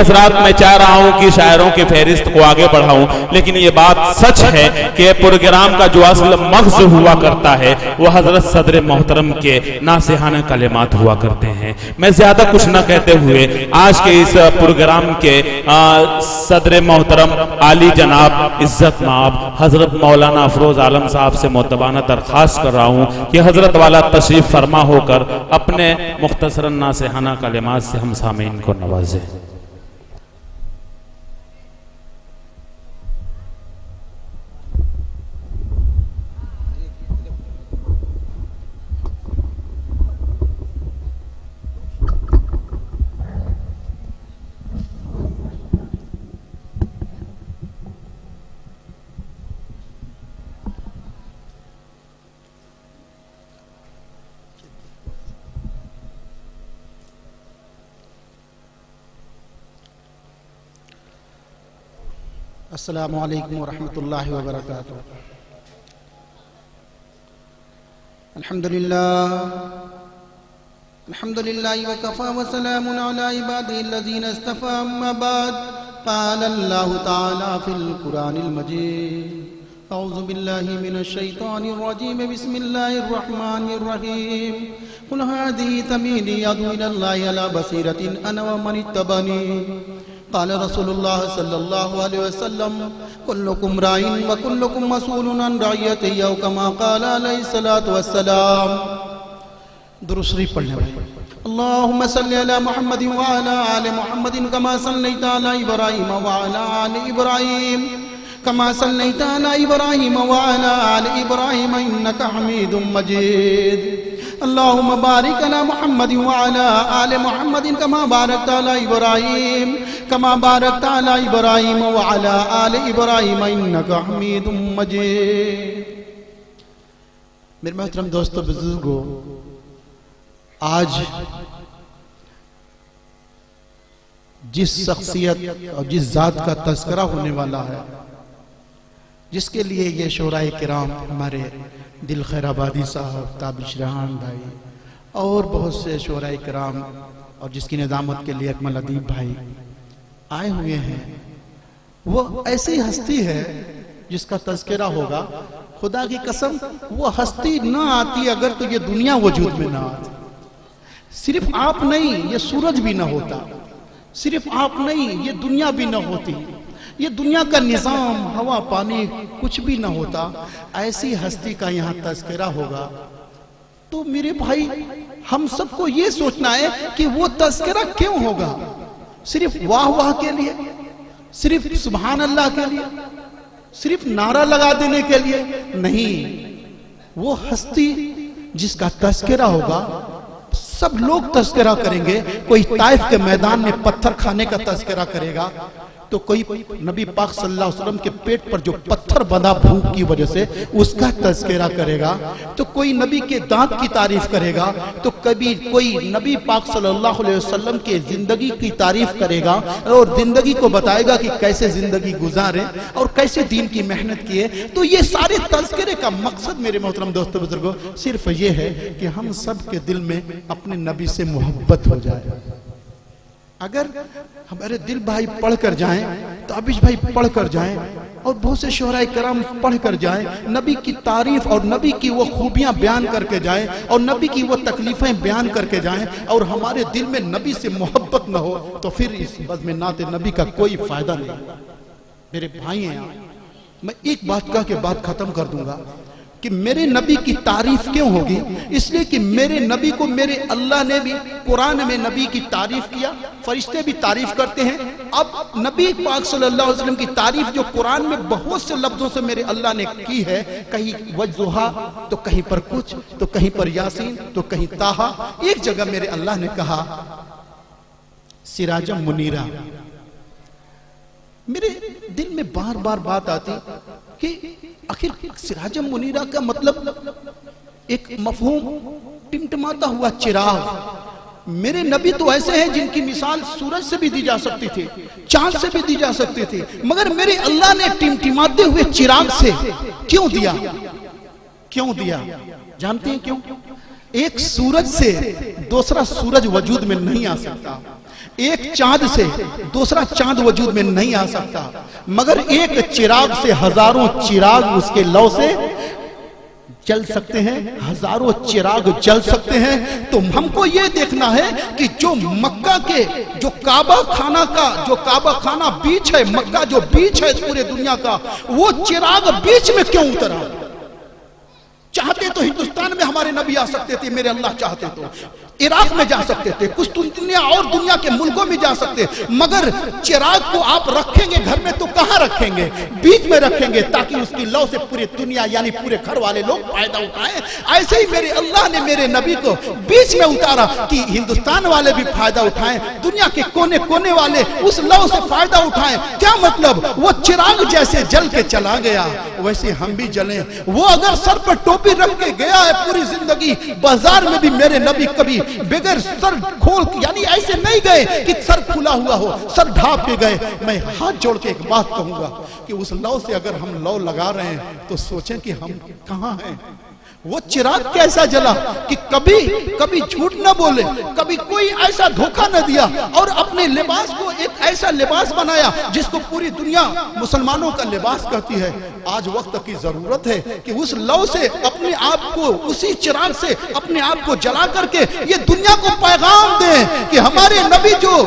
हजरात मैं चाह रहा हूं कि शायरों की फहरिस्त को आगे बढ़ाऊं, लेकिन ये बात सच है कि प्रोग्राम का जो असल मग़ज़ हुआ करता है वो हजरत सदर मोहतरम के नासिहाना कलिमात हुआ करते हैं। मैं ज्यादा कुछ न कहते हुए आज के इस प्रोग्राम के सदर मोहतरम आली जनाब इज्जत माब हजरत मौलाना अफरोज आलम साहब से मोतबाना दरख्वास्त कर रहा हूं कि हजरत वाला तशरीफ फरमा होकर अपने मुख्तसरन नासिहाना कलिमात से हम सामीन को नवाजें। अस्सलामु अलैकुम वरहमतुल्लाहि वबरकातुहू। अल्हम्दुलिल्लाह वकफ़ा वसलामुन अला इबादिल्लज़ीना इस्तफ़ा अम्मा बाद क़ाल अल्लाहु तआला फ़िल क़ुरानिल मजीद अऊज़ु बिल्लाहि मिनश शैतानिर रजीम बिस्मिल्लाहिर रहमानिर रहीम क़ुल हाज़िही सबीली अद'ू इलल्लाहि अला बसीरतिन अना व मन इत्तबअनी क़ाल रसूलुल्लाह सल्लल्लाहु अलैहि वसल्लम कुल्लुकुम राइन व कुल्लुकुम मसऊलुन अन रइयतिही औ कमा क़ाल अलैहिस्सलातु वस्सलाम। दुरूद शरीफ पढ़ने भाई। अल्लाहुम्मा सल्लि अला मुहम्मदिन व अला आलि मुहम्मदिन कमा सल्लैता अला इब्राहीम व अला आलि इब्राहीम कमा सल्लैता अला इब्राहीम व अला आलि इब्राहीम इन्नका हमीदुम मजीद। अल्लाहुम्मा बारिक अला मुहम्मदिन व अला आलि मुहम्मदिन कमा बारकता अला इब्राहीम कमा बारकता अला इब्राहीम व अला आलि इब्राहीम इन्नका हमीदुम मजीद। मेरे मोहतरम दोस्तों बुजुर्गों, आज जिस शख्सियत और जिस जात का तज़किरा होने वाला है, जिसके लिए ये शोराए किराम हमारे दिल खैराबादी साहब, ताबिश रहमान भाई और बहुत से शोराए किराम और जिसकी निज़ामत के लिए अकमल अदीब भाई आए हुए हैं, वो ऐसी हस्ती है जिसका तज़किरा होगा। खुदा की कसम वो हस्ती ना आती अगर तो ये दुनिया वजूद में ना आती। सिर्फ आप नहीं, ये सूरज भी ना होता, सिर्फ आप नहीं, ये दुनिया भी ना होती, ये दुनिया का निजाम, हवा पानी कुछ भी ना होता। ऐसी हस्ती का यहाँ तज़किरा होगा तो मेरे भाई हम सबको ये सोचना है कि वो तज़किरा क्यों होगा? सिर्फ वाह वाह के लिए, सिर्फ सुभान अल्लाह के लिए, सिर्फ नारा लगा देने के लिए नहीं। वो हस्ती जिसका तज़किरा होगा, सब लोग तज़किरा करेंगे। कोई ताइफ के मैदान में पत्थर खाने का तज़किरा करेगा, तो कोई नबी पाक सल्लल्लाहु अलैहि वसल्लम के पेट पर जो पत्थर बंधा भूख की वजह से उसका तज़किरा करेगा, तो कोई नबी के दांत की तारीफ करेगा, तो कभी कोई नबी पाक सल्लल्लाहु अलैहि वसल्लम के जिंदगी की तारीफ करेगा और जिंदगी को बताएगा कि कैसे जिंदगी गुजारे और कैसे दीन की मेहनत किए। तो ये सारे तज़किरे का मकसद मेरे मोहतरम दोस्तों बुजुर्गों सिर्फ ये है कि हम सब के दिल में अपने नबी से मोहब्बत हो जाए। अगर हमारे दिल भाई पढ़ कर जाएं, ताबिश भाई पढ़ कर जाएं और बहुत से शोहराए करम पढ़ कर जाएं, नबी की तारीफ और नबी की वो खूबियां बयान करके जाएं और नबी की वो तकलीफें बयान करके जाएं और हमारे दिल में नबी से मोहब्बत न हो, तो फिर इस बज़्म नाते नबी का कोई फायदा नहीं। मेरे भाई हैं, मैं एक बात कह के बात खत्म कर दूंगा कि मेरे नबी की तारीफ क्यों होगी? इसलिए कि मेरे नबी को मेरे अल्लाह ने भी कुरान में नबी की तारीफ किया, फरिश्ते भी तारीफ करते हैं। अब नबी पाक सल्लल्लाहु अलैहि वसल्लम की तारीफ जो कुरान में बहुत से लफ्जों से मेरे अल्लाह ने की है, कहीं वज़्ज़ुहा तो कहीं पर कुछ, तो कहीं पर यासीन, तो कहीं ताहा। एक जगह मेरे अल्लाह ने कहा सिराजम मुनीरा। मेरे दिल में बार बार बात आती कि आखिर सिराजम मुनीरा का मतलब एक मफहूम टिमटिमाता हुआ चिराग। मेरे नबी तो ऐसे हैं जिनकी मिसाल सूरज से भी दी जा सकती थी, चांद से भी दी जा सकती थी, मगर मेरे अल्लाह ने टिमटिमाते हुए चिराग से क्यों दिया? क्यों दिया जानते हैं क्यों? एक सूरज से दूसरा सूरज वजूद में नहीं आ सकता। एक चांद से दूसरा चांद वजूद में नहीं आ सकता, मगर एक चिराग से हजारों चिराग उसके लौ से जल सकते हैं, हजारों चिराग जल सकते हैं। तो हमको ये देखना है कि जो मक्का के जो काबा खाना बीच है, मक्का जो बीच है पूरे दुनिया का, वो चिराग बीच में क्यों उतरा? चाहते तो हिंदुस्तान में हमारे नबी आ सकते थे, मेरे अल्लाह चाहते तो इराक में जा सकते थे, कुछ दुनिया के मुल्कों में जा सकते, मगर चिराग को आप रखेंगे घर में तो कहां रखेंगे? बीच में रखेंगे, ताकि उसकी लौ से पूरी दुनिया यानी पूरे घर वाले लोग फायदा उठाएं। ऐसे ही मेरे अल्लाह ने मेरे नबी को बीच में उतारा कि हिंदुस्तान वाले भी फायदा उठाएं, दुनिया के कोने कोने वाले उस लौ से फायदा उठाएं। क्या मतलब? वो चिराग जैसे जल के चला गया वैसे हम भी जलें। वो अगर सर पर टोपी रख के गया है पूरी जिंदगी, बाजार में भी मेरे नबी कभी बगैर सर खोल यानी ऐसे नहीं गए कि सर खुला हुआ हो, सर ढाप के गए। मैं हाथ जोड़ के एक बात कहूंगा कि उस लौ से अगर हम लौ लगा रहे हैं तो सोचें कि हम कहां हैं। वो चिराग कैसा जला कि कभी झूठ न बोले, कभी कोई ऐसा धोखा न दिया, और अपने लिबास को एक ऐसा लिबास बनाया जिसको पूरी दुनिया मुसलमानों का लिबास कहती है। आज वक्त की जरूरत है कि उस लौ से अपने आप को, उसी चिराग से अपने आप को जला करके ये दुनिया को पैगाम दें कि हमारे नबी जो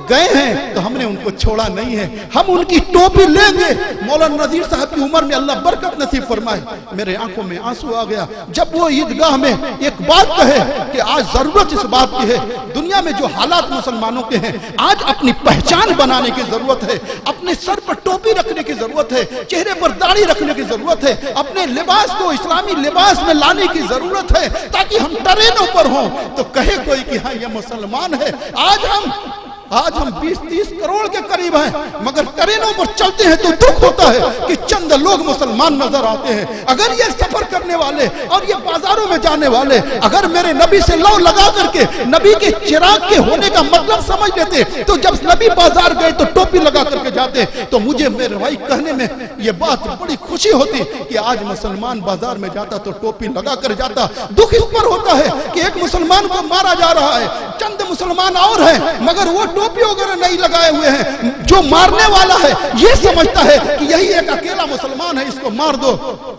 गए हैं तो हमने उनको छोड़ा नहीं है, हम उनकी टोपी लेंगे। मौलाना नजीर साहब की उम्र में अल्लाह बरकत नसीब फरमाए, मेरे आंखों में आंसू आ गया जब वो ईदगाह में एक बात कहे कि आज जरूरत इस बात की है, दुनिया में जो हालात मुसलमानों के हैं, आज अपनी पहचान बनाने की जरूरत है, अपने सर पर टोपी रखने की जरूरत है, चेहरे पर दाढ़ी रखने की जरूरत है, अपने लिबास को इस्लामी लिबास में लाने की जरूरत है, ताकि हम ट्रेनों पर हों तो कहे कोई कि हाँ ये मुसलमान है। आज हम 20-30 करोड़ के करीब हैं, मगर ट्रेनों पर चलते हैं तो दुख होता है कि चंद लोग मुसलमान नजर आते हैं। अगर ये सफर करने वाले और ये बाजारों में जाने वाले अगर मेरे नबी से लौ लगा करके नबी के चिराग के होने का मतलब समझ लेते, तो जब नबी बाजार गए तो टोपी लगा करके जाते, तो मुझे मेरे भाई कहने में ये बात बड़ी खुशी होती कि आज मुसलमान बाजार में जाता तो टोपी लगा कर जाता। दुख इस पर होता है कि एक मुसलमान को मारा जा रहा है, चंद मुसलमान और हैं मगर वो टोपी वगैरह नहीं लगाए हुए हैं। जो मारने वाला है ये समझता है कि यही एक अकेला मुसलमान है, इसको मार दो।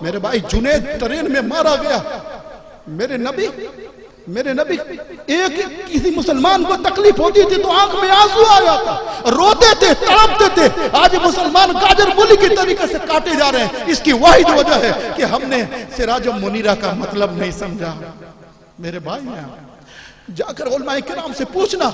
मेरे भाई जुनैद ट्रेन में मारा गया, मेरे नबी एक किसी मुसलमान को तकलीफ होती थी तो आंख में आंसू आ जाता, रोते थे, तड़पते थे। आज मुसलमान गाजर मूली के तरीके से काटे जा रहे हैं। इसकी वाहिद वजह है कि हमने सिराज मुनीरा का मतलब नहीं समझा। मेरे भाई जाकर उलमाए किराम से पूछना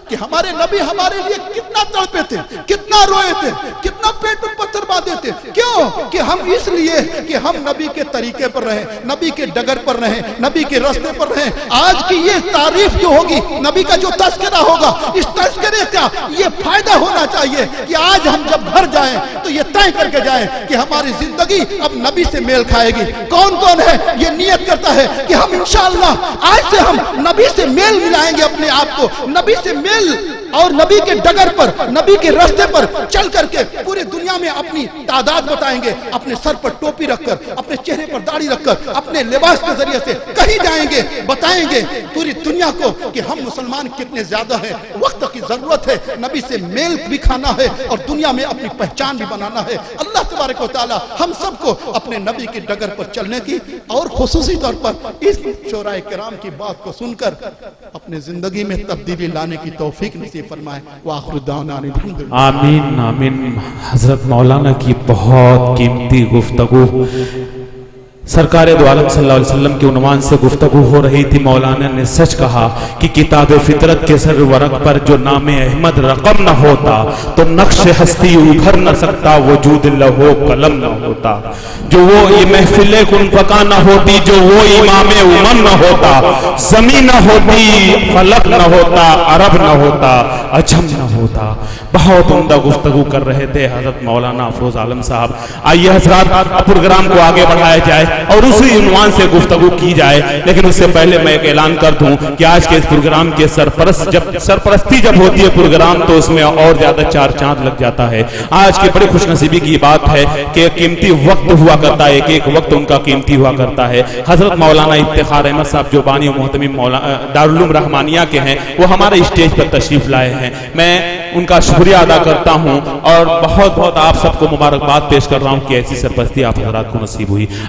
कि हमारे नबी हमारे लिए कितना तड़पे थे, कितना रोए थे, कितना पेट पर पत्थर बांधे थे। क्यों? कि हम इसलिए कि हम नबी के तरीके पर रहे, नबी के डगर पर रहे, नबी के रास्ते पर रहे। आज की ये तारीफ जो होगी, नबी का जो तस्करा होगा, इस तस्करे का ये फायदा होना चाहिए कि आज हम जब घर जाएं तो ये तय करके जाएं कि हमारी जिंदगी अब नबी से मेल खाएगी। कौन कौन है ये नियत करता है कि हम इंशाअल्लाह आज से हम नबी से मेल मिलाएंगे अपने आप को, नबी से मेल और नबी के डगर पर, नबी के रास्ते पर चल करके पूरी दुनिया में अपनी तादाद बताएंगे। अपने सर पर टोपी रखकर, अपने चेहरे पर दाढ़ी रखकर, अपने लिबास के जरिए से कहीं जाएंगे, बताएंगे पूरी दुनिया को कि हम मुसलमान कितने ज्यादा हैं। वक्त की जरूरत है, नबी से मेल भी खाना है और दुनिया में अपनी पहचान भी बनाना है। अल्लाह तबारक व तआला हम सबको अपने नबी के डगर पर चलने की और खुसूसी तौर पर इस शोराए किराम की बात को सुनकर अपने जिंदगी में तब्दीली लाने की तौफीक नसीब फरमाए। आमीन आमीन। हजरत मौलाना की बहुत कीमती गुफ्तगू सरकार दो आलम सल्लल्लाहु अलैहि वसल्लम के उन्वान से गुफ्तगू हो रही थी। मौलाना ने सच कहा कि किताब फितरत के सर वरक पर जो नाम अहमद रकम न होता तो नक्श हस्ती उभर न सकता, वजूद लहो कलम न होता। जो वो ये महफिल कुनफका न होती, जो वो इमाम उमर न होता, जमीन न होती, फलक न होता, अरब न होता, अजम न होता। बहुत उम्दा गुफ्तगू कर रहे थे हजरत मौलाना अफरोज आलम साहब। आइए हजरात प्रोग्राम को आगे बढ़ाया जाए। और उसी उन्वान से गुफ्तगू की जाए। लेकिन उससे पहले मैं एक ऐलान कर दूं कि आज के इस प्रोग्राम के सरपरस्ती जब होती है प्रोग्राम, तो उसमें और ज्यादा चार चांद लग जाता है। आज की बड़ी खुशनसीबी की बात है कि कीमती वक्त हुआ करता है, एक वक्त उनका कीमती हुआ करता है। हजरत मौलाना इफ्तिखार अहमद साहब जो बानी मोहतमिम दारुल उलूम रहमानिया के हैं, वो हमारे स्टेज पर तशरीफ लाए हैं। मैं उनका शुक्रिया अदा करता हूं और बहुत बहुत आप सबको मुबारकबाद पेश कर रहा हूं कि ऐसी सरपरस्ती आप हजरात को नसीब हुई।